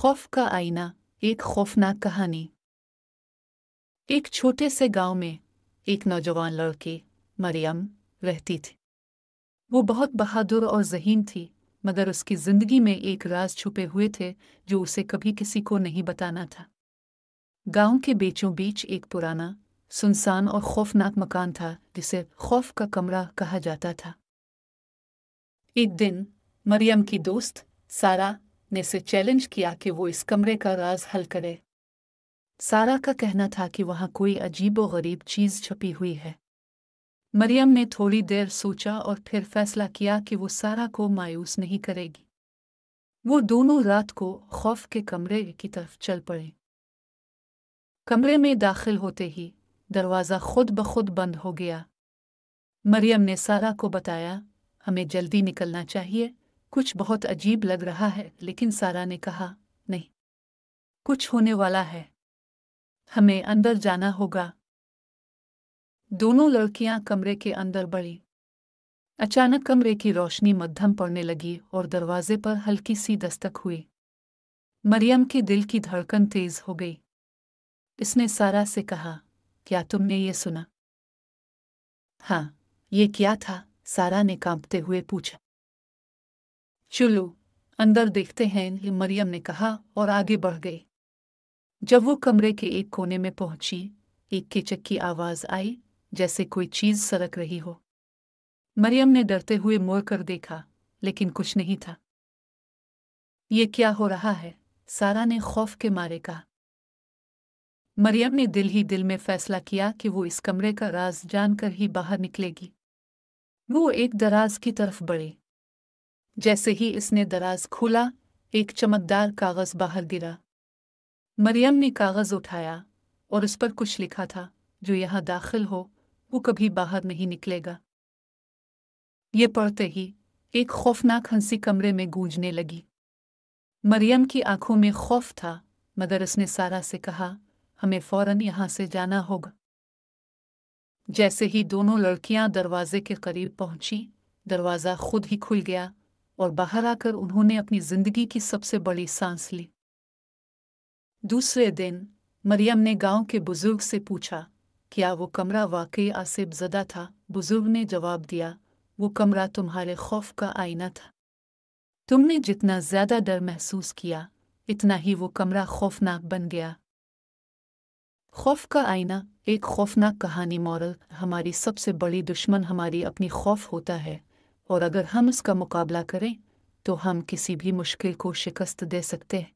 खौफ का आईना, एक खौफनाक कहानी। एक छोटे से गांव में एक नौजवान लड़की मरियम रहती थी। वो बहुत बहादुर और ज़हीन थी, मगर उसकी ज़िंदगी में एक राज छुपे हुए थे जो उसे कभी किसी को नहीं बताना था। गांव के बीचों बीच एक पुराना, सुनसान और खौफनाक मकान था जिसे खौफ का कमरा कहा जाता था। एक दिन मरियम की दोस्त सारा ने से चैलेंज किया कि वो इस कमरे का राज हल करे। सारा का कहना था कि वहाँ कोई अजीब व गरीब चीज़ छुपी हुई है। मरियम ने थोड़ी देर सोचा और फिर फैसला किया कि वो सारा को मायूस नहीं करेगी। वो दोनों रात को खौफ के कमरे की तरफ चल पड़े। कमरे में दाखिल होते ही दरवाज़ा खुद ब खुद बंद हो गया। मरियम ने सारा को बताया, हमें जल्दी निकलना चाहिए, कुछ बहुत अजीब लग रहा है। लेकिन सारा ने कहा, नहीं, कुछ होने वाला है, हमें अंदर जाना होगा। दोनों लड़कियां कमरे के अंदर बढ़ी। अचानक कमरे की रोशनी मध्यम पड़ने लगी और दरवाजे पर हल्की सी दस्तक हुई। मरियम के दिल की धड़कन तेज हो गई। इसने सारा से कहा, क्या तुमने ये सुना? हाँ, ये क्या था? सारा ने कांपते हुए पूछा। चलो अंदर देखते हैं, मरियम ने कहा और आगे बढ़ गई। जब वो कमरे के एक कोने में पहुंची, एक कीचक की आवाज आई, जैसे कोई चीज सरक रही हो। मरियम ने डरते हुए मुड़ कर देखा, लेकिन कुछ नहीं था। ये क्या हो रहा है? सारा ने खौफ के मारे कहा। मरियम ने दिल ही दिल में फैसला किया कि वो इस कमरे का राज जानकर ही बाहर निकलेगी। वो एक दराज की तरफ बढ़ी। जैसे ही इसने दराज खोला, एक चमकदार कागज बाहर गिरा। मरियम ने कागज उठाया और उस पर कुछ लिखा था, जो यहाँ दाखिल हो वो कभी बाहर नहीं निकलेगा। ये पढ़ते ही एक खौफनाक हंसी कमरे में गूंजने लगी। मरियम की आंखों में खौफ था, मगर उसने सारा से कहा, हमें फौरन यहाँ से जाना होगा। जैसे ही दोनों लड़कियां दरवाजे के करीब पहुंची, दरवाज़ा खुद ही खुल गया और बाहर आकर उन्होंने अपनी जिंदगी की सबसे बड़ी सांस ली। दूसरे दिन मरियम ने गांव के बुजुर्ग से पूछा, क्या वो कमरा वाकई आसिफ ज़दा था? बुजुर्ग ने जवाब दिया, वो कमरा तुम्हारे खौफ का आईना था। तुमने जितना ज़्यादा डर महसूस किया, इतना ही वो कमरा खौफनाक बन गया। खौफ का आईना, एक खौफनाक कहानी। मॉरल, हमारी सबसे बड़ी दुश्मन हमारी अपनी खौफ होता है, और अगर हम उसका मुकाबला करें तो हम किसी भी मुश्किल को शिकस्त दे सकते हैं।